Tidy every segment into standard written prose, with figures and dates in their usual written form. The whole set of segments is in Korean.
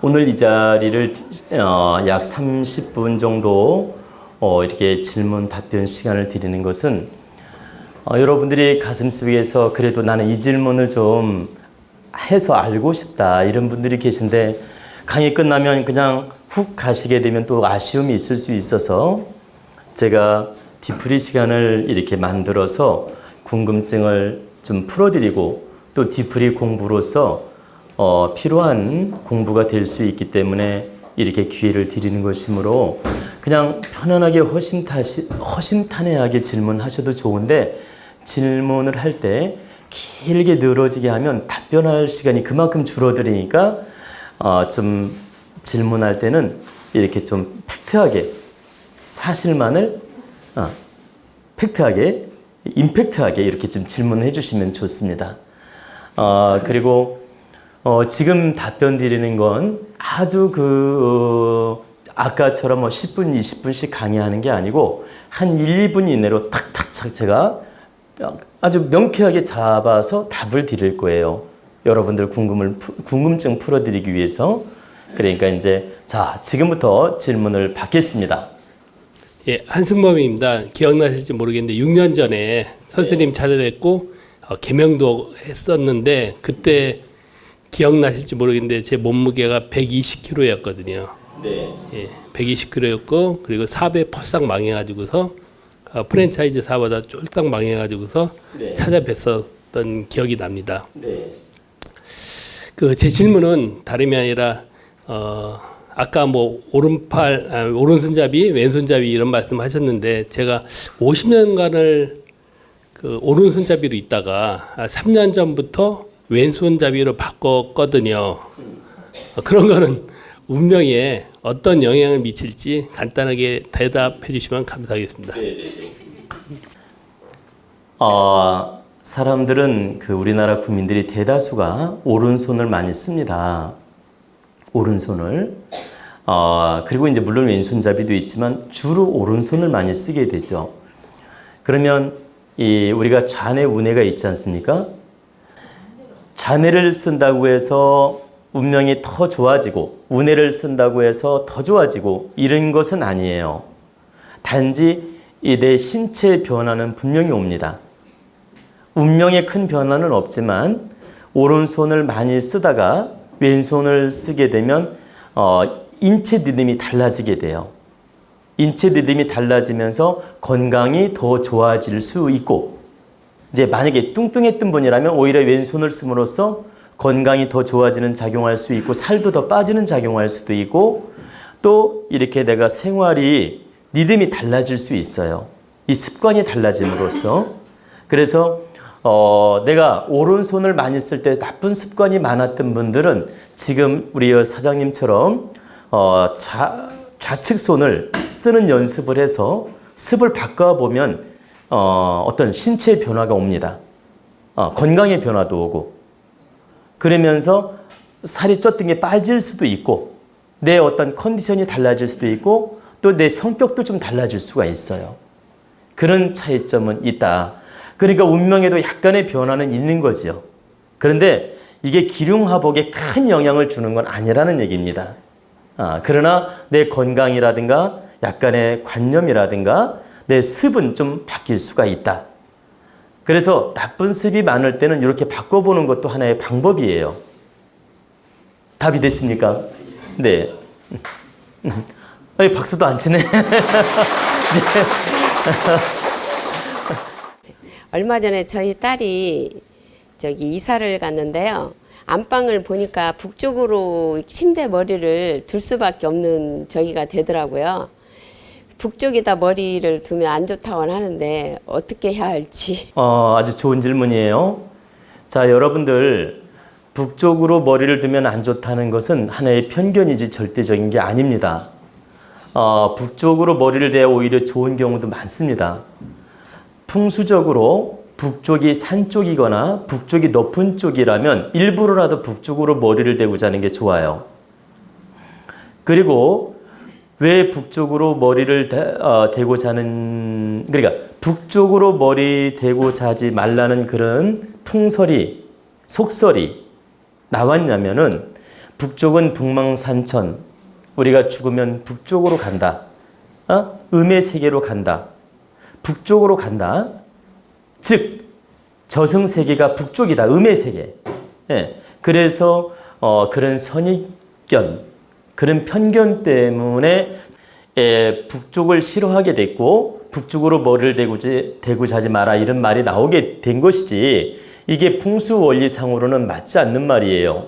오늘 이 자리를 약 30분 정도 이렇게 질문 답변 시간을 드리는 것은 여러분들이 가슴속에서 그래도 나는 이 질문을 좀 해서 알고 싶다 이런 분들이 계신데 강의 끝나면 그냥 훅 가시게 되면 또 아쉬움이 있을 수 있어서 제가 뒤풀이 시간을 이렇게 만들어서 궁금증을 좀 풀어드리고 또 뒤풀이 공부로서 필요한 공부가 될 수 있기 때문에 이렇게 기회를 드리는 것이므로 그냥 편안하게 허심탄회하게 질문하셔도 좋은데 질문을 할 때 길게 늘어지게 하면 답변할 시간이 그만큼 줄어들으니까 좀 질문할 때는 이렇게 좀 팩트하게 사실만을 팩트하게 임팩트하게 이렇게 좀 질문해 주시면 좋습니다. 그리고 지금 답변 드리는 건 아주 아까처럼 10분, 20분씩 강의하는 게 아니고 한 1, 2분 이내로 탁탁 제가 아주 명쾌하게 잡아서 답을 드릴 거예요. 여러분들 궁금증 풀어드리기 위해서. 그러니까 이제 자, 지금부터 질문을 받겠습니다. 예, 한승범입니다. 기억나실지 모르겠는데 6년 전에 선생님 찾아뵙고 개명도 했었는데 그때 기억나실지 모르겠는데 제 몸무게가 120kg였거든요. 네. 예, 120kg였고 그리고 사업에 펄싹 망해가지고서 프랜차이즈 사업하다 쫄딱 망해가지고서 네. 찾아뵀었던 기억이 납니다. 네. 제 질문은 다름이 아니라 아까 뭐 오른손잡이, 왼손잡이 이런 말씀하셨는데 제가 50년간을 오른손잡이로 있다가 3년 전부터 왼손잡이로 바꿨거든요. 그런 거는 운명에 어떤 영향을 미칠지 간단하게 대답해 주시면 감사하겠습니다. 사람들은 우리나라 국민들이 대다수가 오른손을 많이 씁니다. 오른손을. 그리고 이제 물론 왼손잡이도 있지만 주로 오른손을 많이 쓰게 되죠. 그러면 우리가 좌뇌 우뇌가 있지 않습니까? 좌뇌를 쓴다고 해서 운명이 더 좋아지고 우뇌를 쓴다고 해서 더 좋아지고 이런 것은 아니에요. 단지 내 신체의 변화는 분명히 옵니다. 운명에 큰 변화는 없지만 오른손을 많이 쓰다가 왼손을 쓰게 되면 인체 리듬이 달라지게 돼요. 인체 리듬이 달라지면서 건강이 더 좋아질 수 있고 이제 만약에 뚱뚱했던 분이라면 오히려 왼손을 씀으로써 건강이 더 좋아지는 작용할 수 있고 살도 더 빠지는 작용할 수도 있고 또 이렇게 내가 생활이 리듬이 달라질 수 있어요. 이 습관이 달라짐으로써. 그래서 내가 오른손을 많이 쓸 때 나쁜 습관이 많았던 분들은 지금 우리 사장님처럼 좌측 손을 쓰는 연습을 해서 습을 바꿔보면 어떤 신체의 변화가 옵니다. 건강의 변화도 오고 그러면서 살이 쪘던 게 빠질 수도 있고 내 어떤 컨디션이 달라질 수도 있고 또 내 성격도 좀 달라질 수가 있어요. 그런 차이점은 있다. 그러니까 운명에도 약간의 변화는 있는 거죠. 그런데 이게 기륭화복에 큰 영향을 주는 건 아니라는 얘기입니다. 그러나 내 건강이라든가 약간의 관념이라든가 내 습은 좀 바뀔 수가 있다. 그래서 나쁜 습이 많을 때는 이렇게 바꿔보는 것도 하나의 방법이에요. 답이 됐습니까? 네. 박수도 안 치네. 네. 얼마 전에 저희 딸이 이사를 갔는데요. 안방을 보니까 북쪽으로 침대 머리를 둘 수밖에 없는 저기가 되더라고요. 북쪽에다 머리를 두면 안 좋다고 하는데 어떻게 해야 할지. 아주 좋은 질문이에요. 자, 여러분들 북쪽으로 머리를 두면 안 좋다는 것은 하나의 편견이지 절대적인 게 아닙니다. 북쪽으로 머리를 대야 오히려 좋은 경우도 많습니다. 풍수적으로 북쪽이 산 쪽이거나 북쪽이 높은 쪽이라면 일부러라도 북쪽으로 머리를 대고 자는 게 좋아요. 그리고 왜 북쪽으로 머리를 대고 자는, 그러니까 북쪽으로 머리 대고 자지 말라는 그런 풍설이, 속설이 나왔냐면은 북쪽은 북망산천. 우리가 죽으면 북쪽으로 간다. 음의 세계로 간다. 북쪽으로 간다. 즉 저승세계가 북쪽이다. 음의 세계. 예. 그래서 그런 선입견, 그런 편견 때문에 북쪽을 싫어하게 됐고 북쪽으로 머리를 대고 자지 마라 이런 말이 나오게 된 것이지 이게 풍수 원리상으로는 맞지 않는 말이에요.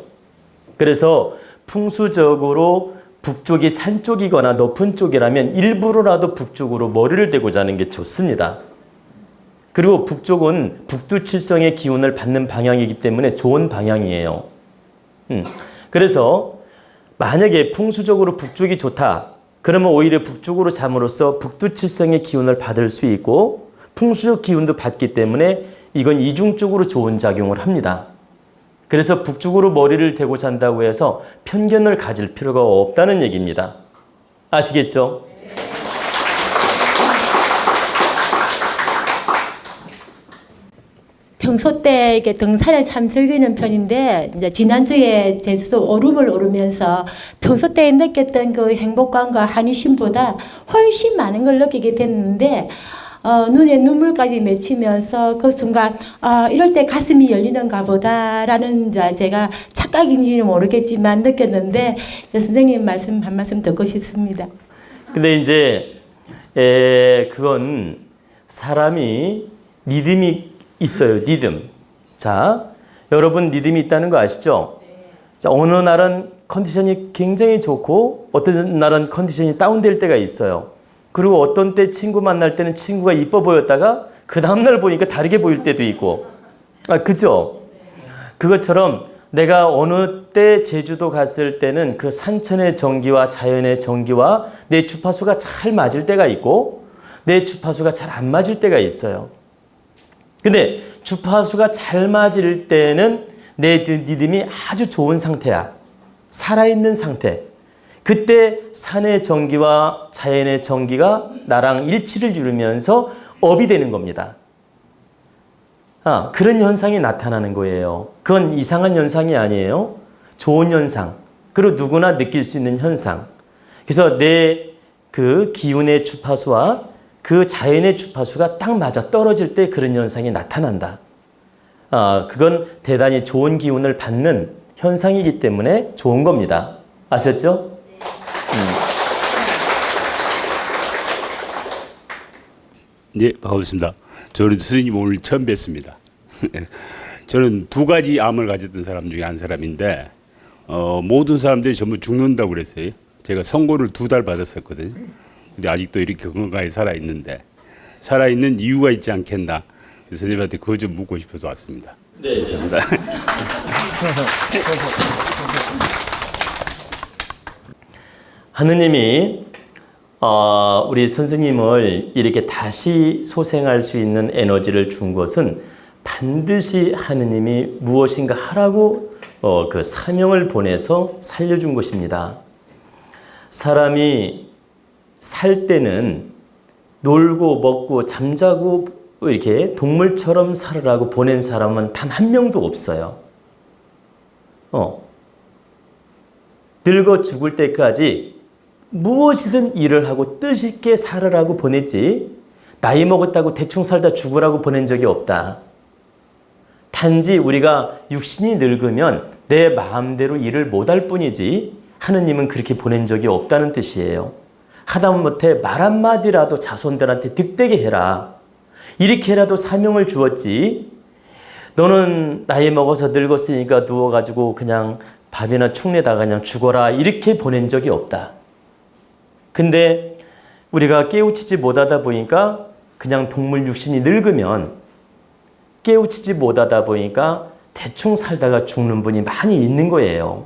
그래서 풍수적으로 북쪽이 산 쪽이거나 높은 쪽이라면 일부러라도 북쪽으로 머리를 대고 자는 게 좋습니다. 그리고 북쪽은 북두칠성의 기운을 받는 방향이기 때문에 좋은 방향이에요. 그래서 만약에 풍수적으로 북쪽이 좋다. 그러면 오히려 북쪽으로 잠으로써 북두칠성의 기운을 받을 수 있고 풍수적 기운도 받기 때문에 이건 이중적으로 좋은 작용을 합니다. 그래서 북쪽으로 머리를 대고 잔다고 해서 편견을 가질 필요가 없다는 얘기입니다. 아시겠죠? 평소 때 이렇게 등산을 참 즐기는 편인데 이제 지난주에 제주도 오름을 오르면서 평소 때 느꼈던 그 행복감과 한이심보다 훨씬 많은 걸 느끼게 됐는데 눈에 눈물까지 맺히면서 그 순간 이럴 때 가슴이 열리는가 보다라는 제가 착각인지는 모르겠지만 느꼈는데 선생님 말씀 한 말씀 듣고 싶습니다. 근데 이제 그건 사람이 믿음이 있어요. 믿음. 자, 여러분 믿음이 있다는 거 아시죠? 자, 어느 날은 컨디션이 굉장히 좋고 어떤 날은 컨디션이 다운될 때가 있어요. 그리고 어떤 때 친구 만날 때는 친구가 이뻐 보였다가 그 다음날 보니까 다르게 보일 때도 있고. 그죠? 그것처럼 내가 어느 때 제주도 갔을 때는 그 산천의 정기와 자연의 정기와 내 주파수가 잘 맞을 때가 있고 내 주파수가 잘 안 맞을 때가 있어요. 근데 주파수가 잘 맞을 때는 내 믿음이 아주 좋은 상태야. 살아있는 상태. 그때 산의 정기와 자연의 정기가 나랑 일치를 이루면서 업이 되는 겁니다. 그런 현상이 나타나는 거예요. 그건 이상한 현상이 아니에요. 좋은 현상. 그리고 누구나 느낄 수 있는 현상. 그래서 내 그 기운의 주파수와 그 자연의 주파수가 딱 맞아 떨어질 때 그런 현상이 나타난다. 그건 대단히 좋은 기운을 받는 현상이기 때문에 좋은 겁니다. 아셨죠? 네, 반갑습니다. 저는 스님 오늘 처음 뵙습니다. 저는 두 가지 암을 가졌던 사람 중에 한 사람인데 모든 사람들이 전부 죽는다고 그랬어요. 제가 선고를 2달 받았었거든요. 근데 아직도 이렇게 건강하게 살아있는데 살아있는 이유가 있지 않겠나. 선생님한테 그거 좀 묻고 싶어서 왔습니다. 네. 감사합니다. 하느님이 우리 선생님을 이렇게 다시 소생할 수 있는 에너지를 준 것은 반드시 하느님이 무엇인가 하라고 그 사명을 보내서 살려준 것입니다. 사람이 살 때는 놀고 먹고 잠자고 이렇게 동물처럼 살으라고 보낸 사람은 단 한 명도 없어요. 늙어 죽을 때까지 무엇이든 일을 하고 뜻있게 살으라고 보냈지 나이 먹었다고 대충 살다 죽으라고 보낸 적이 없다. 단지 우리가 육신이 늙으면 내 마음대로 일을 못할 뿐이지 하느님은 그렇게 보낸 적이 없다는 뜻이에요. 하다못해 말 한마디라도 자손들한테 득되게 해라. 이렇게라도 사명을 주었지 너는 나이 먹어서 늙었으니까 누워가지고 그냥 밥이나 축내다가 그냥 죽어라 이렇게 보낸 적이 없다. 근데 우리가 깨우치지 못하다 보니까 그냥 동물 육신이 늙으면 깨우치지 못하다 보니까 대충 살다가 죽는 분이 많이 있는 거예요.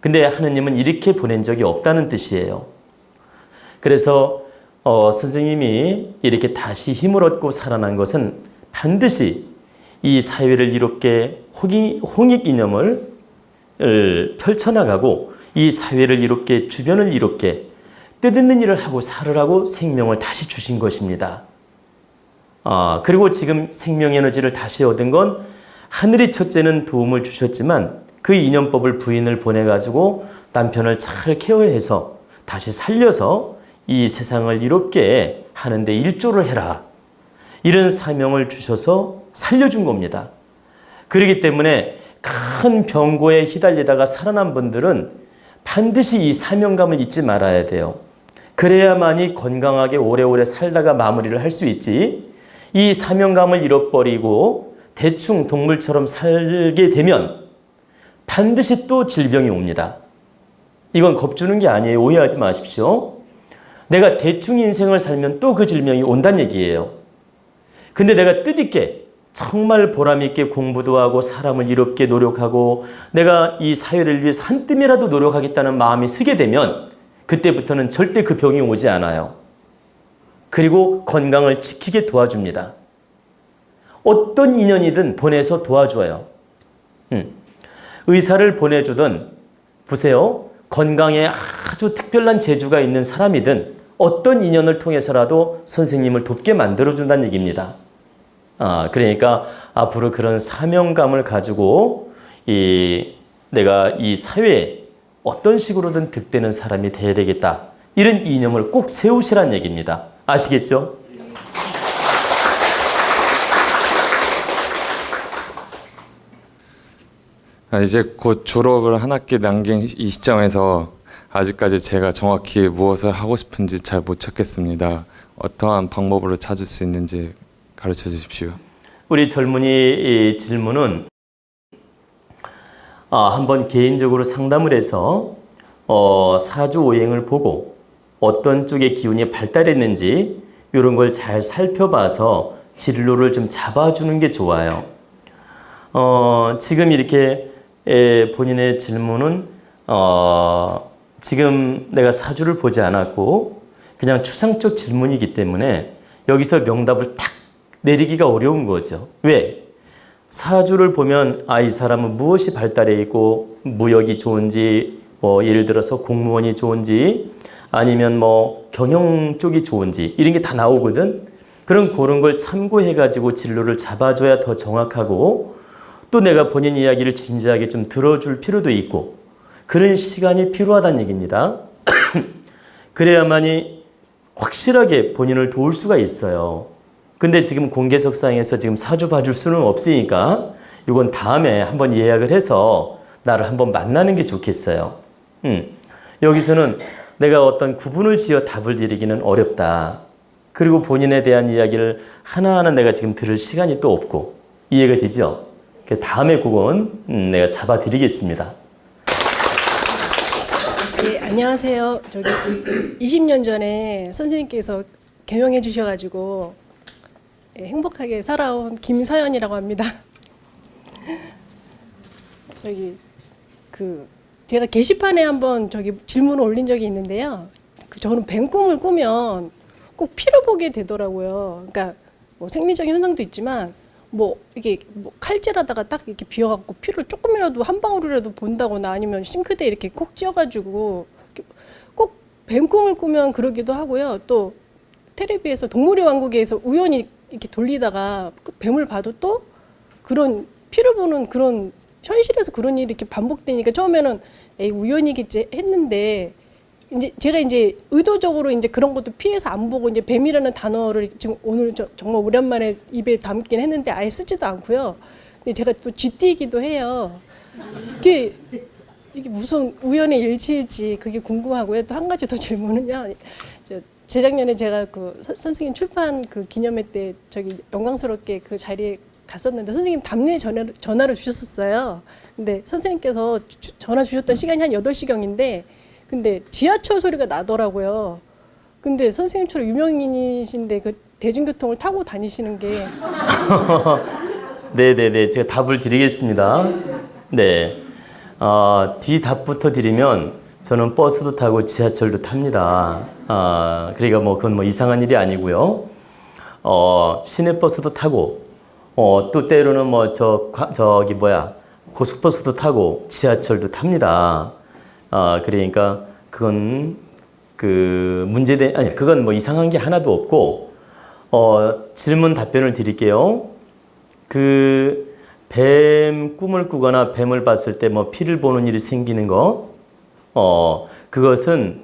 근데 하느님은 이렇게 보낸 적이 없다는 뜻이에요. 그래서 선생님이 이렇게 다시 힘을 얻고 살아난 것은 반드시 이 사회를 이롭게 홍익 이념을 펼쳐나가고 이 사회를 이롭게 주변을 이롭게 뜻있는 일을 하고 살으라고 생명을 다시 주신 것입니다. 그리고 지금 생명 에너지를 다시 얻은 건 하늘의 첫째는 도움을 주셨지만 그 인연법을 부인을 보내가지고 남편을 잘 케어해서 다시 살려서 이 세상을 이롭게 하는데 일조를 해라. 이런 사명을 주셔서 살려준 겁니다. 그렇기 때문에 큰 병고에 휘달리다가 살아난 분들은 반드시 이 사명감을 잊지 말아야 돼요. 그래야만이 건강하게 오래오래 살다가 마무리를 할 수 있지. 이 사명감을 잃어버리고 대충 동물처럼 살게 되면 반드시 또 질병이 옵니다. 이건 겁주는 게 아니에요. 오해하지 마십시오. 내가 대충 인생을 살면 또 그 질병이 온다는 얘기예요. 근데 내가 뜻있게 정말 보람있게 공부도 하고 사람을 이롭게 노력하고 내가 이 사회를 위해서 한 뜸이라도 노력하겠다는 마음이 서게 되면 그때부터는 절대 그 병이 오지 않아요. 그리고 건강을 지키게 도와줍니다. 어떤 인연이든 보내서 도와줘요. 의사를 보내주든 보세요. 건강에 아주 특별한 재주가 있는 사람이든 어떤 인연을 통해서라도 선생님을 돕게 만들어준다는 얘기입니다. 그러니까 앞으로 그런 사명감을 가지고 내가 이 사회에 어떤 식으로든 득되는 사람이 돼야 되겠다. 이런 이념을 꼭 세우시란 얘기입니다. 아시겠죠? 이제 곧 졸업을 한 학기 남긴 이 시점에서 아직까지 제가 정확히 무엇을 하고 싶은지 잘 못 찾겠습니다. 어떠한 방법으로 찾을 수 있는지 가르쳐 주십시오. 우리 젊은이 질문은 한번 개인적으로 상담을 해서 사주오행을 보고 어떤 쪽의 기운이 발달했는지 이런 걸 잘 살펴봐서 진로를 좀 잡아주는 게 좋아요. 지금 이렇게 본인의 질문은 지금 내가 사주를 보지 않았고 그냥 추상적 질문이기 때문에 여기서 명답을 탁 내리기가 어려운 거죠. 왜? 사주를 보면 이 사람은 무엇이 발달해 있고 무역이 좋은지 예를 들어서 공무원이 좋은지 아니면 경영 쪽이 좋은지 이런 게 다 나오거든. 그런 걸 참고해 가지고 진로를 잡아줘야 더 정확하고 또 내가 본인 이야기를 진지하게 좀 들어줄 필요도 있고 그런 시간이 필요하다는 얘기입니다. 그래야만이 확실하게 본인을 도울 수가 있어요. 근데 지금 공개석상에서 지금 사주 봐줄 수는 없으니까 이건 다음에 한번 예약을 해서 나를 한번 만나는 게 좋겠어요. 여기서는 내가 어떤 구분을 지어 답을 드리기는 어렵다. 그리고 본인에 대한 이야기를 하나하나 내가 지금 들을 시간이 또 없고 이해가 되죠? 다음에 그건 내가 잡아드리겠습니다. 네, 안녕하세요. 저기 20년 전에 선생님께서 개명해 주셔가지고 행복하게 살아온 김서연이라고 합니다. 제가 게시판에 한번 질문을 올린 적이 있는데요. 저는 뱀 꿈을 꾸면 꼭 피를 보게 되더라고요. 그러니까 생리적인 현상도 있지만 이게 칼질하다가 딱 이렇게 비어갖고 피를 조금이라도 한 방울이라도 본다거나 아니면 싱크대에 이렇게 콕 찧어가지고 꼭 뱀 꿈을 꾸면 그러기도 하고요. 또 텔레비에서 동물의 왕국에서 우연히 이렇게 돌리다가 그 뱀을 봐도 또 그런 피를 보는 그런 현실에서 그런 일이 이렇게 반복되니까 처음에는 에이 우연이겠지 했는데 제가 의도적으로 그런 것도 피해서 안 보고 뱀이라는 단어를 지금 오늘 정말 오랜만에 입에 담긴 했는데 아예 쓰지도 않고요. 근데 제가 또 쥐띠이기도 해요. 이게 무슨 우연의 일치일지 그게 궁금하고요. 또 한 가지 더 질문은요. 재작년에 제가 선생님 출판 기념회 때 영광스럽게 그 자리에 갔었는데 선생님 답례 전화를 주셨었어요. 근데 선생님께서 전화 주셨던 시간이 한 8시경인데 근데 지하철 소리가 나더라고요. 근데 선생님처럼 유명인이신데 그 대중교통을 타고 다니시는 게 네네네. 제가 답을 드리겠습니다. 네. 뒤 답부터 드리면 저는 버스도 타고 지하철도 탑니다. 그러니까 그건 이상한 일이 아니고요. 시내버스도 타고 또 때로는 고속버스도 타고 지하철도 탑니다. 그러니까 그건 그건 이상한 게 하나도 없고 질문 답변을 드릴게요. 뱀 꿈을 꾸거나 뱀을 봤을 때 뭐 피를 보는 일이 생기는 거, 그것은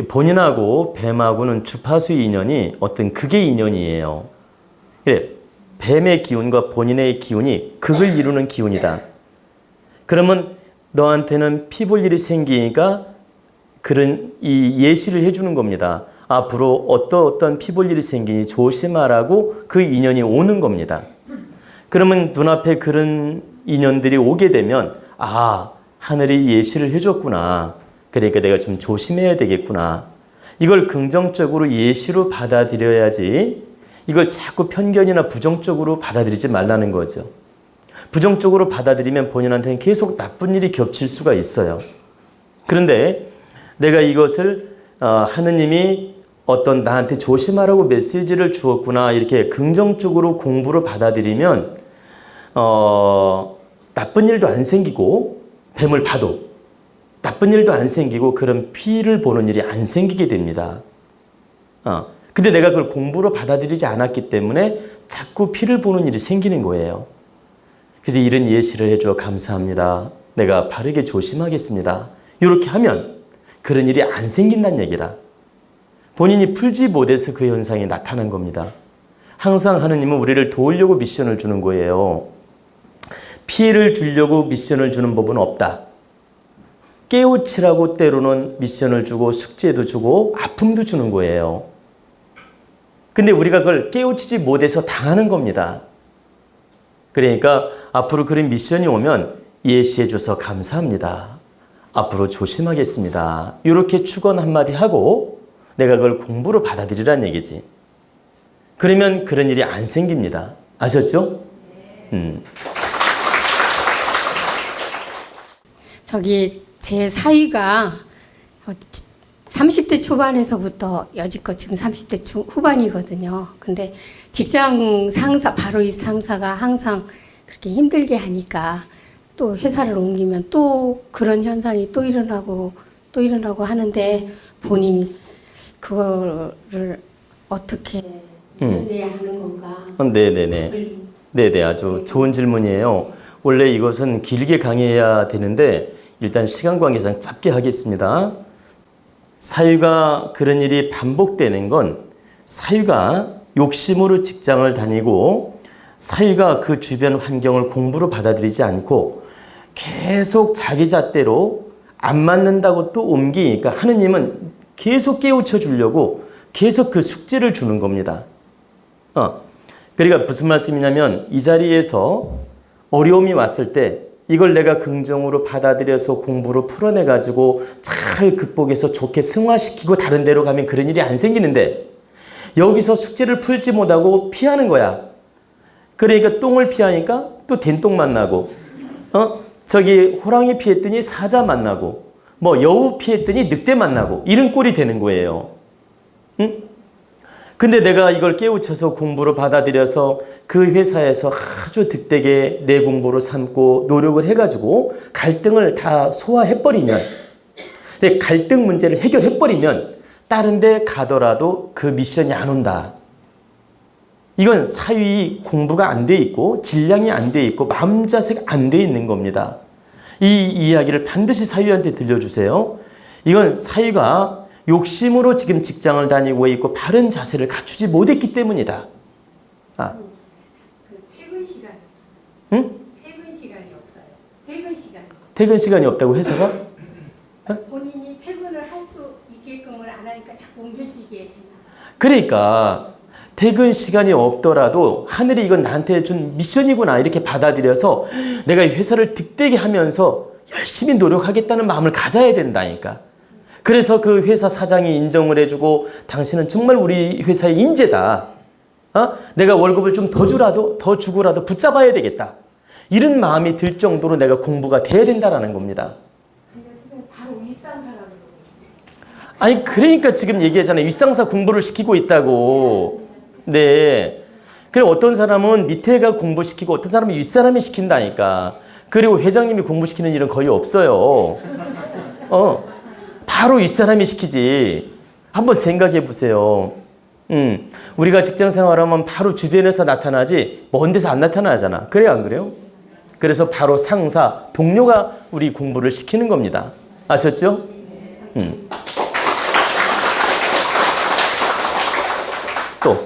본인하고 뱀하고는 주파수의 인연이 어떤 극의 인연이에요. 그래, 뱀의 기운과 본인의 기운이 극을 이루는 기운이다. 그러면 너한테는 피 볼 일이 생기니까 그런 이 예시를 해주는 겁니다. 앞으로 어떤 피 볼 일이 생기니 조심하라고 그 인연이 오는 겁니다. 그러면 눈앞에 그런 인연들이 오게 되면 아, 하늘이 예시를 해줬구나. 그러니까 내가 좀 조심해야 되겠구나. 이걸 긍정적으로 예시로 받아들여야지 이걸 자꾸 편견이나 부정적으로 받아들이지 말라는 거죠. 부정적으로 받아들이면 본인한테는 계속 나쁜 일이 겹칠 수가 있어요. 그런데 내가 이것을 하느님이 어떤 나한테 조심하라고 메시지를 주었구나 이렇게 긍정적으로 공부를 받아들이면 나쁜 일도 안 생기고 뱀을 봐도 나쁜 일도 안 생기고 그런 피를 보는 일이 안 생기게 됩니다. 근데 내가 그걸 공부로 받아들이지 않았기 때문에 자꾸 피를 보는 일이 생기는 거예요. 그래서 이런 예시를 해줘 감사합니다. 내가 바르게 조심하겠습니다. 이렇게 하면 그런 일이 안 생긴다는 얘기라. 본인이 풀지 못해서 그 현상이 나타난 겁니다. 항상 하느님은 우리를 도우려고 미션을 주는 거예요. 피해를 주려고 미션을 주는 법은 없다. 깨우치라고 때로는 미션을 주고 숙제도 주고 아픔도 주는 거예요. 근데 우리가 그걸 깨우치지 못해서 당하는 겁니다. 그러니까 앞으로 그런 미션이 오면 예시해줘서 감사합니다. 앞으로 조심하겠습니다. 이렇게 축원 한마디 하고 내가 그걸 공부로 받아들이란 얘기지. 그러면 그런 일이 안 생깁니다. 아셨죠? 제 사위가 30대 초반에서부터 여지껏 지금 30대 후반이거든요. 근데 직장 상사, 바로 이 상사가 항상 그렇게 힘들게 하니까 또 회사를 옮기면 또 그런 현상이 또 일어나고 하는데 본인이 그거를 어떻게 해야 하는 건가? 네네, 아주 좋은 질문이에요. 원래 이것은 길게 강의해야 되는데 일단 시간 관계상 짧게 하겠습니다. 사유가 그런 일이 반복되는 건 사유가 욕심으로 직장을 다니고 사유가 그 주변 환경을 공부로 받아들이지 않고 계속 자기 잣대로 안 맞는다고 또 옮기니까 하느님은 계속 깨우쳐 주려고 계속 그 숙제를 주는 겁니다. 그러니까 무슨 말씀이냐면 이 자리에서 어려움이 왔을 때 이걸 내가 긍정으로 받아들여서 공부로 풀어내가지고 잘 극복해서 좋게 승화시키고 다른 데로 가면 그런 일이 안 생기는데 여기서 숙제를 풀지 못하고 피하는 거야. 그러니까 똥을 피하니까 또 된똥 만나고 저기 호랑이 피했더니 사자 만나고 뭐 여우 피했더니 늑대 만나고 이런 꼴이 되는 거예요. 응? 근데 내가 이걸 깨우쳐서 공부로 받아들여서 그 회사에서 아주 득되게 내 공부로 삼고 노력을 해가지고 갈등을 다 소화해버리면 갈등 문제를 해결해버리면 다른 데 가더라도 그 미션이 안 온다. 이건 사위 공부가 안 돼 있고 질량이 안 돼 있고 마음 자세가 안 돼 있는 겁니다. 이 이야기를 반드시 사위한테 들려주세요. 이건 사위가 욕심으로 지금 직장을 다니고 있고 바른 자세를 갖추지 못했기 때문이다. 퇴근 시간이 응? 퇴근 시간이 없어요. 퇴근 시간이 없다고 회사가? 본인이 퇴근을 할 수 있게끔을 안 하니까 자꾸 옮겨지게 되나. 그러니까 퇴근 시간이 없더라도 하늘이 이건 나한테 준 미션이구나 이렇게 받아들여서 내가 이 회사를 득되게 하면서 열심히 노력하겠다는 마음을 가져야 된다니까. 그래서 그 회사 사장이 인정을 해주고 당신은 정말 우리 회사의 인재다. 내가 월급을 좀 더 주고라도 붙잡아야 되겠다. 이런 마음이 들 정도로 내가 공부가 돼야 된다는 겁니다. 근데 선생님 바로 윗상사가 아니 그러니까 지금 얘기하잖아요. 윗상사 공부를 시키고 있다고. 네. 그래 어떤 사람은 밑에가 공부시키고 어떤 사람은 윗사람이 시킨다니까. 그리고 회장님이 공부시키는 일은 거의 없어요. 바로 윗사람이 시키지. 한번 생각해 보세요. 우리가 직장 생활하면 바로 주변에서 나타나지 먼 데서 안 나타나잖아. 그래요 안 그래요? 그래서 바로 상사, 동료가 우리 공부를 시키는 겁니다. 아셨죠? 또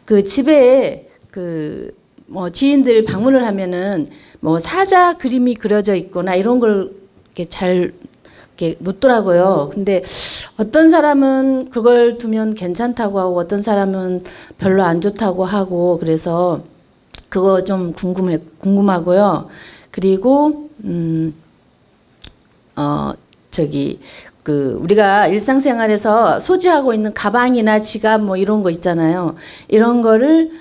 그 집에 그 뭐 지인들 방문을 하면은 뭐 사자 그림이 그려져 있거나 이런 걸 이렇게 잘 이렇게 놓더라고요. 근데 어떤 사람은 그걸 두면 괜찮다고 하고 어떤 사람은 별로 안 좋다고 하고 그래서 그거 좀 궁금하고요. 그리고 그 우리가 일상생활에서 소지하고 있는 가방이나 지갑 뭐 이런 거 있잖아요. 이런 거를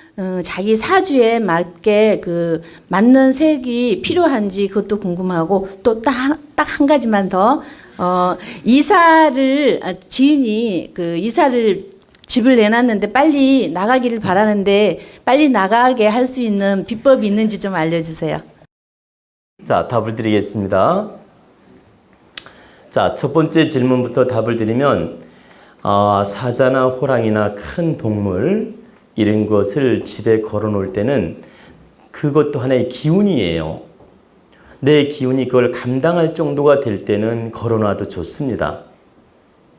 자기 사주에 맞게 그 맞는 색이 필요한지 그것도 궁금하고 또 딱 한 가지만 더 지인이 그 이사를 집을 내놨는데 빨리 나가기를 바라는데 빨리 나가게 할 수 있는 비법이 있는지 좀 알려주세요. 자, 답을 드리겠습니다. 자, 첫 번째 질문부터 답을 드리면 사자나 호랑이나 큰 동물 이런 것을 집에 걸어 놓을 때는 그것도 하나의 기운이에요. 내 기운이 그걸 감당할 정도가 될 때는 걸어 놔도 좋습니다.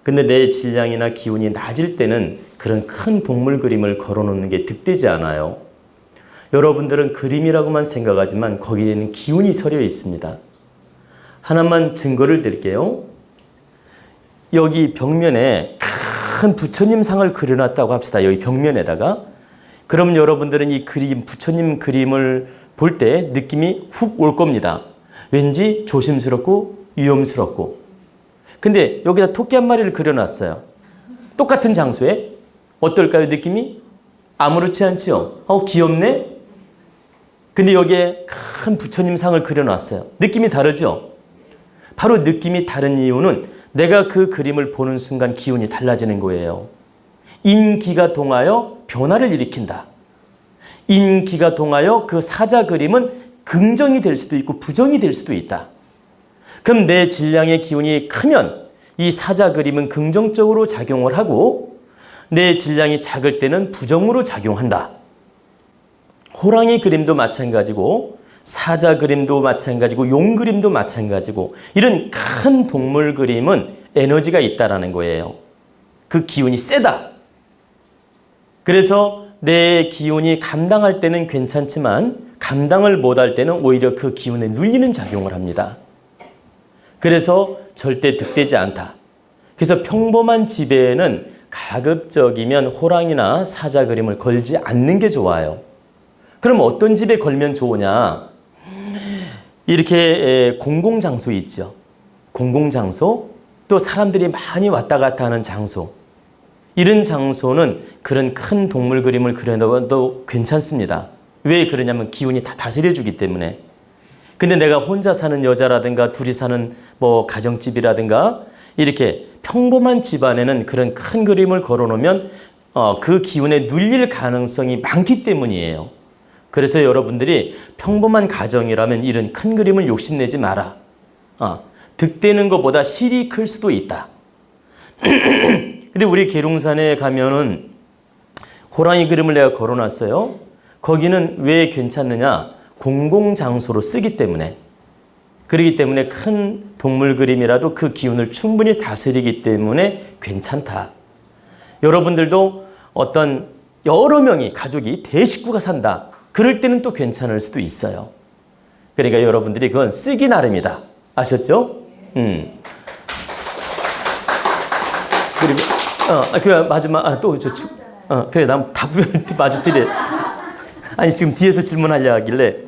근데 내 질량이나 기운이 낮을 때는 그런 큰 동물 그림을 걸어 놓는 게 득되지 않아요. 여러분들은 그림이라고만 생각하지만 거기에는 기운이 서려 있습니다. 하나만 증거를 드릴게요. 여기 벽면에 큰 부처님 상을 그려놨다고 합시다. 여기 벽면에다가. 그럼 여러분들은 이 그림, 부처님 그림을 볼 때 느낌이 훅 올 겁니다. 왠지 조심스럽고 위험스럽고. 근데 여기다 토끼 한 마리를 그려놨어요. 똑같은 장소에. 어떨까요, 느낌이? 아무렇지 않지요? 귀엽네? 근데 여기에 큰 부처님 상을 그려놨어요. 느낌이 다르죠? 바로 느낌이 다른 이유는 내가 그 그림을 보는 순간 기운이 달라지는 거예요. 인기가 동하여 변화를 일으킨다. 인기가 동하여 그 사자 그림은 긍정이 될 수도 있고 부정이 될 수도 있다. 그럼 내 질량의 기운이 크면 이 사자 그림은 긍정적으로 작용을 하고 내 질량이 작을 때는 부정으로 작용한다. 호랑이 그림도 마찬가지고 사자 그림도 마찬가지고 용 그림도 마찬가지고 이런 큰 동물 그림은 에너지가 있다라는 거예요. 그 기운이 세다. 그래서 내 기운이 감당할 때는 괜찮지만 감당을 못할 때는 오히려 그 기운에 눌리는 작용을 합니다. 그래서 절대 득되지 않다. 그래서 평범한 집에는 가급적이면 호랑이나 사자 그림을 걸지 않는 게 좋아요. 그럼 어떤 집에 걸면 좋으냐? 이렇게 공공장소 있죠. 공공장소, 또 사람들이 많이 왔다 갔다 하는 장소. 이런 장소는 그런 큰 동물 그림을 그려놔도 괜찮습니다. 왜 그러냐면 기운이 다 다스려주기 때문에. 근데 내가 혼자 사는 여자라든가 둘이 사는 뭐 가정집이라든가 이렇게 평범한 집안에는 그런 큰 그림을 걸어놓으면 그 기운에 눌릴 가능성이 많기 때문이에요. 그래서 여러분들이 평범한 가정이라면 이런 큰 그림을 욕심내지 마라. 득되는 것보다 실이 클 수도 있다. 근데 우리 계룡산에 가면은 호랑이 그림을 내가 걸어놨어요. 거기는 왜 괜찮느냐? 공공장소로 쓰기 때문에. 그렇기 때문에 큰 동물 그림이라도 그 기운을 충분히 다스리기 때문에 괜찮다. 여러분들도 어떤 여러 명이 가족이 대식구가 산다. 그럴 때는 또 괜찮을 수도 있어요. 그러니까 여러분들이 그건 쓰기 나름이다. 아셨죠? 그리고 그 마지막 그래 난 답을 마저 드려. 아니 지금 뒤에서 질문하려 하길래.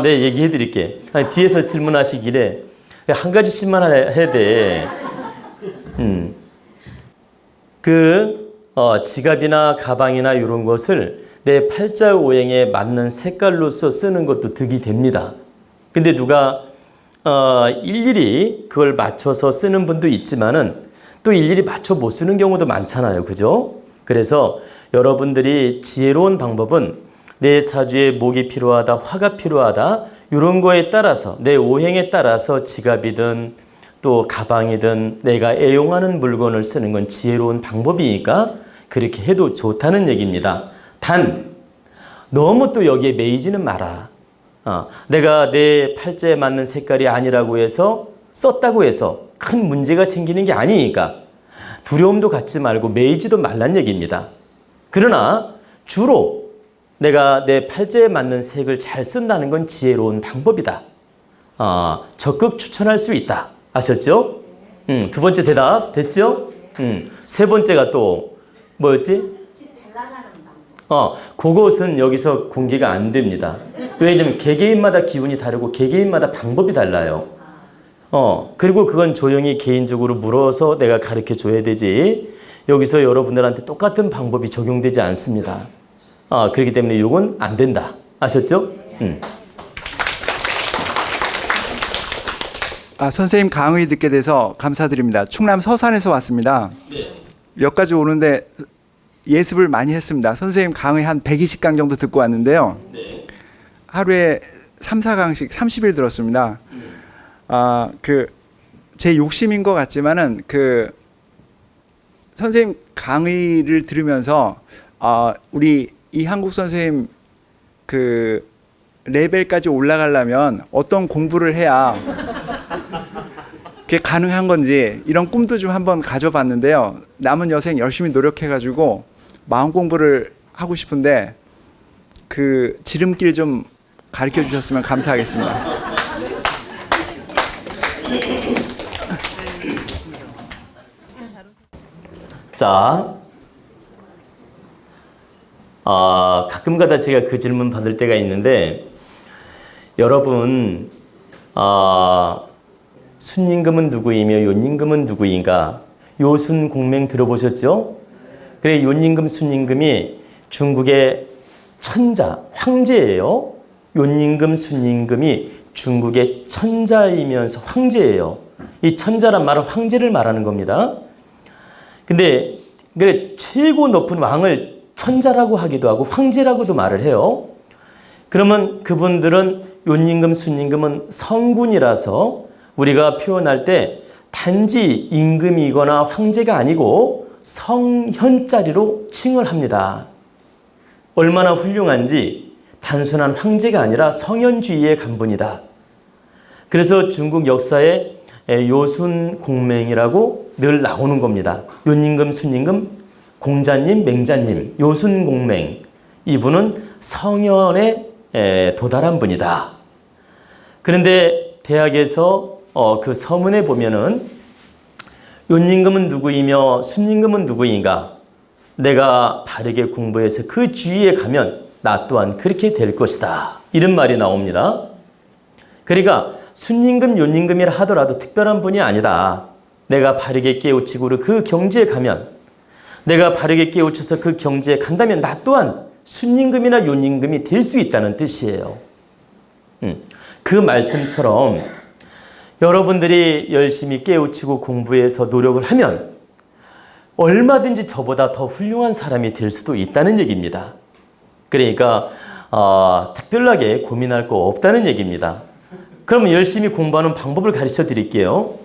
네 얘기해 드릴게. 뒤에서 질문하시길래 한 가지씩만 해야 돼. 지갑이나 가방이나 이런 것을 내 팔자 오행에 맞는 색깔로서 쓰는 것도 득이 됩니다. 근데 누가 일일이 그걸 맞춰서 쓰는 분도 있지만은 또 일일이 맞춰 못 쓰는 경우도 많잖아요. 그죠? 그래서 여러분들이 지혜로운 방법은 내 사주에 목이 필요하다, 화가 필요하다 이런 거에 따라서 내 오행에 따라서 지갑이든 또 가방이든 내가 애용하는 물건을 쓰는 건 지혜로운 방법이니까 그렇게 해도 좋다는 얘기입니다. 단 너무 또 여기에 매이지는 마라. 내가 내 팔자에 맞는 색깔이 아니라고 해서 썼다고 해서 큰 문제가 생기는 게 아니니까 두려움도 갖지 말고 매이지도 말란 얘기입니다. 그러나 주로 내가 내 팔자에 맞는 색을 잘 쓴다는 건 지혜로운 방법이다. 적극 추천할 수 있다. 아셨죠? 두 번째 대답 됐죠? 세 번째가 또 뭐였지? 그것은 여기서 공개가 안 됩니다. 왜냐면 개개인마다 기운이 다르고 개개인마다 방법이 달라요. 그리고 그건 조용히 개인적으로 물어서 내가 가르쳐 줘야 되지. 여기서 여러분들한테 똑같은 방법이 적용되지 않습니다. 그렇기 때문에 이건 안 된다. 아셨죠? 선생님 강의 듣게 돼서 감사드립니다. 충남 서산에서 왔습니다. 여기까지 오는데 예습을 많이 했습니다. 선생님 강의 한 120강 정도 듣고 왔는데요. 하루에 3, 4강씩 30일 들었습니다. 제 욕심인 것 같지만은 선생님 강의를 들으면서 우리 이한국 선생님 레벨까지 올라가려면 어떤 공부를 해야 그게 가능한 건지 이런 꿈도 좀 한번 가져봤는데요. 남은 여생 열심히 노력해가지고 마음 공부를 하고 싶은데 그 지름길 좀 가르쳐 주셨으면 감사하겠습니다. 자, 가끔가다 제가 그 질문 받을 때가 있는데 여러분 순임금은 누구이며 요임금은 누구인가? 요순공맹 들어보셨죠? 그래 요임금 순임금이 중국의 천자 황제예요. 요임금 순임금이 중국의 천자이면서 황제예요. 이 천자란 말은 황제를 말하는 겁니다. 근데 그래 최고 높은 왕을 천자라고 하기도 하고 황제라고도 말을 해요. 그러면 그분들은 요임금 순임금은 성군이라서 우리가 표현할 때 단지 임금이거나 황제가 아니고 성현자리로 칭을 합니다. 얼마나 훌륭한지 단순한 황제가 아니라 성현주의의 간분이다. 그래서 중국 역사에 요순공맹이라고 늘 나오는 겁니다. 요임금, 순임금, 공자님, 맹자님, 요순공맹. 이분은 성현에 도달한 분이다. 그런데 대학에서 그 서문에 보면은 요임금은 누구이며 순임금은 누구인가? 내가 바르게 공부해서 그 주위에 가면 나 또한 그렇게 될 것이다. 이런 말이 나옵니다. 그러니까 순임금, 요임금이라 하더라도 특별한 분이 아니다. 내가 바르게 깨우치고 그 경지에 가면 내가 바르게 깨우쳐서 그 경지에 간다면 나 또한 순임금이나 요임금이 될 수 있다는 뜻이에요. 그 말씀처럼 여러분들이 열심히 깨우치고 공부해서 노력을 하면 얼마든지 저보다 더 훌륭한 사람이 될 수도 있다는 얘기입니다. 그러니까 특별하게 고민할 거 없다는 얘기입니다. 그러면 열심히 공부하는 방법을 가르쳐 드릴게요.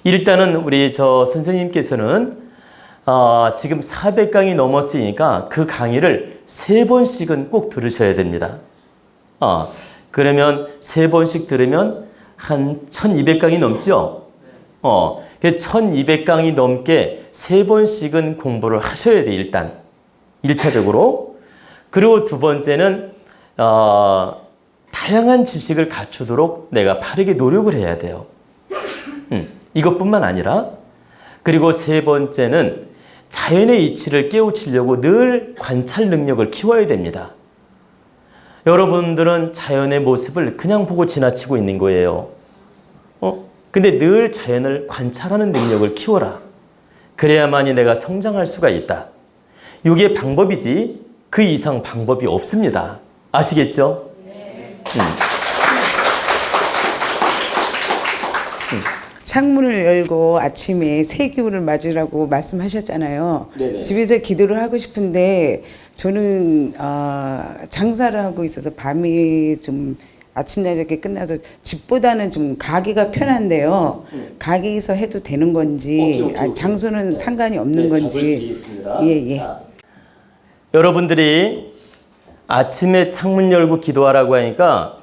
일단은 우리 선생님께서는 지금 400강이 넘었으니까 그 강의를 3번씩은 꼭 들으셔야 됩니다. 그러면 3번씩 들으면 한 1200강이 넘죠? 1200강이 넘게 3번씩은 공부를 하셔야 돼요, 일단. 1차적으로. 그리고 두 번째는, 다양한 지식을 갖추도록 내가 바르게 노력을 해야 돼요. 이것뿐만 아니라, 그리고 세 번째는 자연의 이치를 깨우치려고 늘 관찰 능력을 키워야 됩니다. 여러분들은 자연의 모습을 그냥 보고 지나치고 있는 거예요. 근데 늘 자연을 관찰하는 능력을 키워라. 그래야만이 내가 성장할 수가 있다. 이게 방법이지 그 이상 방법이 없습니다. 아시겠죠? 창문을 열고 아침에 새 기운을 맞으라고 말씀하셨잖아요. 네네. 집에서 기도를 하고 싶은데 저는 장사를 하고 있어서 밤에 좀 아침 저녁에 끝나서 집보다는 좀 가기가 편한데요. 가게에서 해도 되는 건지 장소는 상관이 없는 건지. 답을 드리겠습니다. 예. 여러분들이 아침에 창문 열고 기도하라고 하니까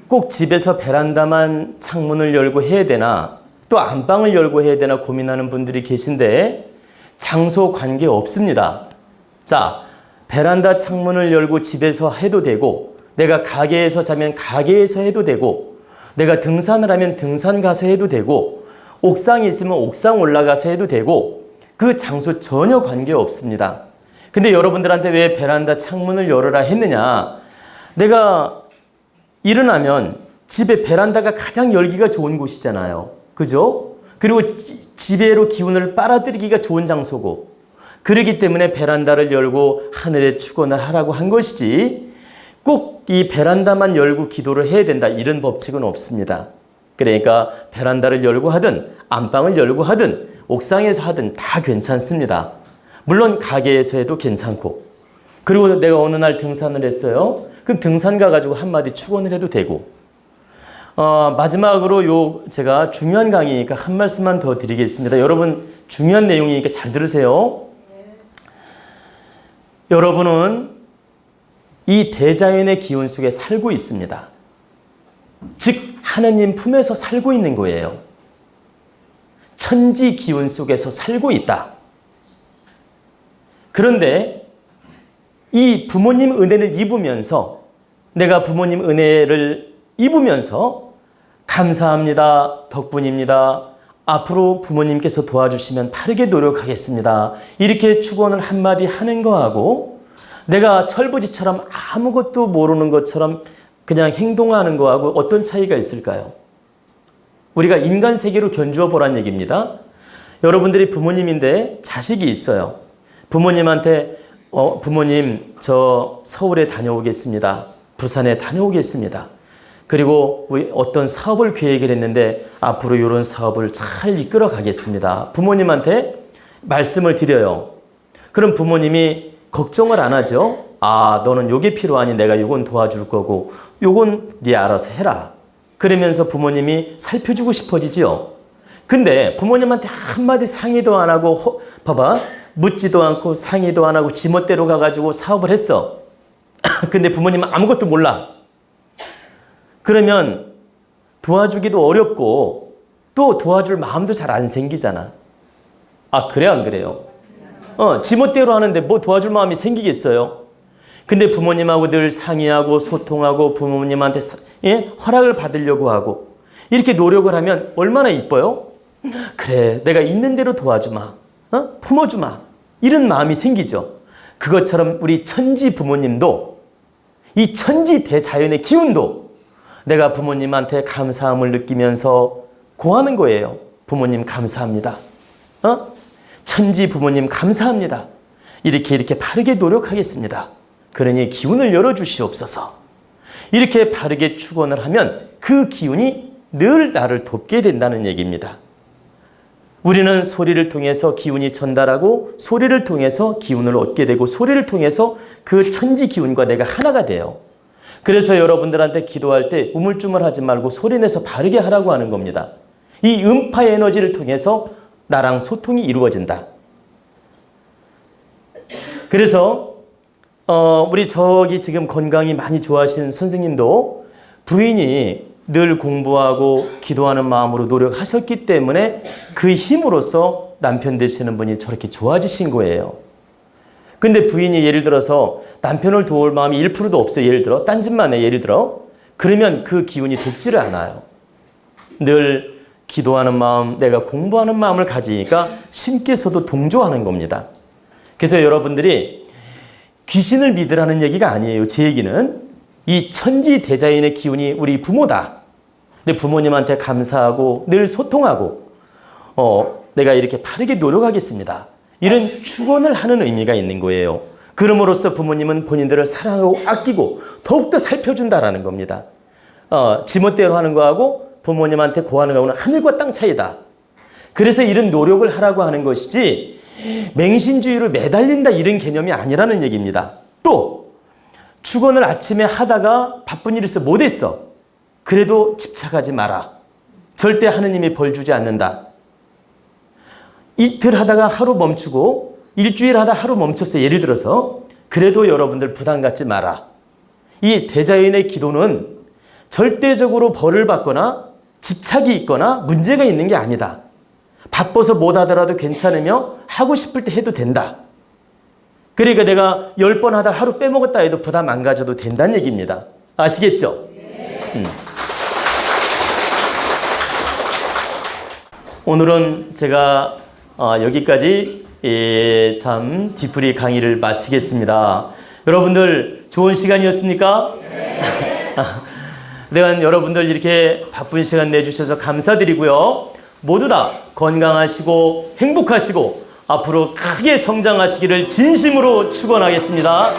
꼭 집에서 베란다만 창문을 열고 해야 되나 또 안방을 열고 해야 되나 고민하는 분들이 계신데 장소 관계 없습니다. 자, 베란다 창문을 열고 집에서 해도 되고 내가 가게에서 자면 가게에서 해도 되고 내가 등산을 하면 등산 가서 해도 되고 옥상이 있으면 옥상 올라가서 해도 되고 그 장소 전혀 관계 없습니다. 근데 여러분들한테 왜 베란다 창문을 열어라 했느냐? 내가 일어나면 집에 베란다가 가장 열기가 좋은 곳이잖아요. 그죠? 그리고 지배로 기운을 빨아들이기가 좋은 장소고 그렇기 때문에 베란다를 열고 하늘에 축원을 하라고 한 것이지 꼭 이 베란다만 열고 기도를 해야 된다 이런 법칙은 없습니다. 그러니까 베란다를 열고 하든 안방을 열고 하든 옥상에서 하든 다 괜찮습니다. 물론 가게에서 해도 괜찮고 그리고 내가 어느 날 등산을 했어요. 그럼 등산 가가지고 한마디 축원을 해도 되고 마지막으로 제가 중요한 강의니까 한 말씀만 더 드리겠습니다. 여러분 중요한 내용이니까 잘 들으세요. 여러분은 이 대자연의 기운 속에 살고 있습니다. 즉 하느님 품에서 살고 있는 거예요. 천지 기운 속에서 살고 있다. 그런데 이 부모님 은혜를 입으면서 내가 부모님 은혜를 입으면서 감사합니다. 덕분입니다. 앞으로 부모님께서 도와주시면 바르게 노력하겠습니다. 이렇게 축원을 한마디 하는 거하고 내가 철부지처럼 아무것도 모르는 것처럼 그냥 행동하는 거하고 어떤 차이가 있을까요? 우리가 인간 세계로 견주어 보란 얘기입니다. 여러분들이 부모님인데 자식이 있어요. 부모님한테 부모님 저 서울에 다녀오겠습니다. 부산에 다녀오겠습니다. 그리고 어떤 사업을 계획을 했는데 앞으로 이런 사업을 잘 이끌어 가겠습니다. 부모님한테 말씀을 드려요. 그럼 부모님이 걱정을 안 하죠. 아, 너는 요게 필요하니 내가 요건 도와줄 거고 요건 네 알아서 해라. 그러면서 부모님이 살펴주고 싶어지죠. 근데 부모님한테 한마디 상의도 안 하고 봐봐. 묻지도 않고 상의도 안 하고 지멋대로 가가지고 사업을 했어. 근데 부모님은 아무것도 몰라. 그러면 도와주기도 어렵고 또 도와줄 마음도 잘 안 생기잖아. 아, 그래 안 그래요? 지멋대로 하는데 뭐 도와줄 마음이 생기겠어요? 근데 부모님하고 늘 상의하고 소통하고 부모님한테 허락을 받으려고 하고 이렇게 노력을 하면 얼마나 이뻐요? 그래, 내가 있는 대로 도와주마. 품어주마. 이런 마음이 생기죠. 그것처럼 우리 천지 부모님도 이 천지 대자연의 기운도 내가 부모님한테 감사함을 느끼면서 고하는 거예요. 부모님 감사합니다. 천지 부모님 감사합니다. 이렇게 바르게 노력하겠습니다. 그러니 기운을 열어주시옵소서. 이렇게 바르게 축원을 하면 그 기운이 늘 나를 돕게 된다는 얘기입니다. 우리는 소리를 통해서 기운이 전달하고 소리를 통해서 기운을 얻게 되고 소리를 통해서 그 천지 기운과 내가 하나가 돼요. 그래서 여러분들한테 기도할 때 우물쭈물하지 말고 소리내서 바르게 하라고 하는 겁니다. 이 음파 에너지를 통해서 나랑 소통이 이루어진다. 그래서 우리 저기 지금 건강이 많이 좋아하신 선생님도 부인이 늘 공부하고 기도하는 마음으로 노력하셨기 때문에 그 힘으로써 남편 되시는 분이 저렇게 좋아지신 거예요. 근데 부인이 예를 들어서 남편을 도울 마음이 1%도 없어요. 예를 들어 딴 짓만 해. 예를 들어 그러면 그 기운이 돕지를 않아요. 늘 기도하는 마음, 내가 공부하는 마음을 가지니까 신께서도 동조하는 겁니다. 그래서 여러분들이 귀신을 믿으라는 얘기가 아니에요. 제 얘기는 이 천지 대자연의 기운이 우리 부모다. 부모님한테 감사하고 늘 소통하고 내가 이렇게 바르게 노력하겠습니다. 이런 축원을 하는 의미가 있는 거예요. 그럼으로써 부모님은 본인들을 사랑하고 아끼고 더욱더 살펴준다라는 겁니다. 지멋대로 하는 거하고 부모님한테 고하는 거하고는 하늘과 땅 차이다. 그래서 이런 노력을 하라고 하는 것이지 맹신주의로 매달린다 이런 개념이 아니라는 얘기입니다. 또 축원을 아침에 하다가 바쁜 일이 있어 못했어. 그래도 집착하지 마라. 절대 하느님이 벌 주지 않는다. 이틀 하다가 하루 멈추고 일주일 하다 하루 멈췄어. 예를 들어서 그래도 여러분들 부담 갖지 마라. 이 대자연의 기도는 절대적으로 벌을 받거나 집착이 있거나 문제가 있는 게 아니다. 바빠서 못 하더라도 괜찮으며 하고 싶을 때 해도 된다. 그러니까 내가 10번 하다 하루 빼먹었다 해도 부담 안 가져도 된다는 얘기입니다. 아시겠죠? 오늘은 제가 여기까지 참 뒤풀이 강의를 마치겠습니다. 여러분들 좋은 시간이었습니까? 내가 여러분들 이렇게 바쁜 시간 내주셔서 감사드리고요. 모두 다 건강하시고 행복하시고 앞으로 크게 성장하시기를 진심으로 축원하겠습니다.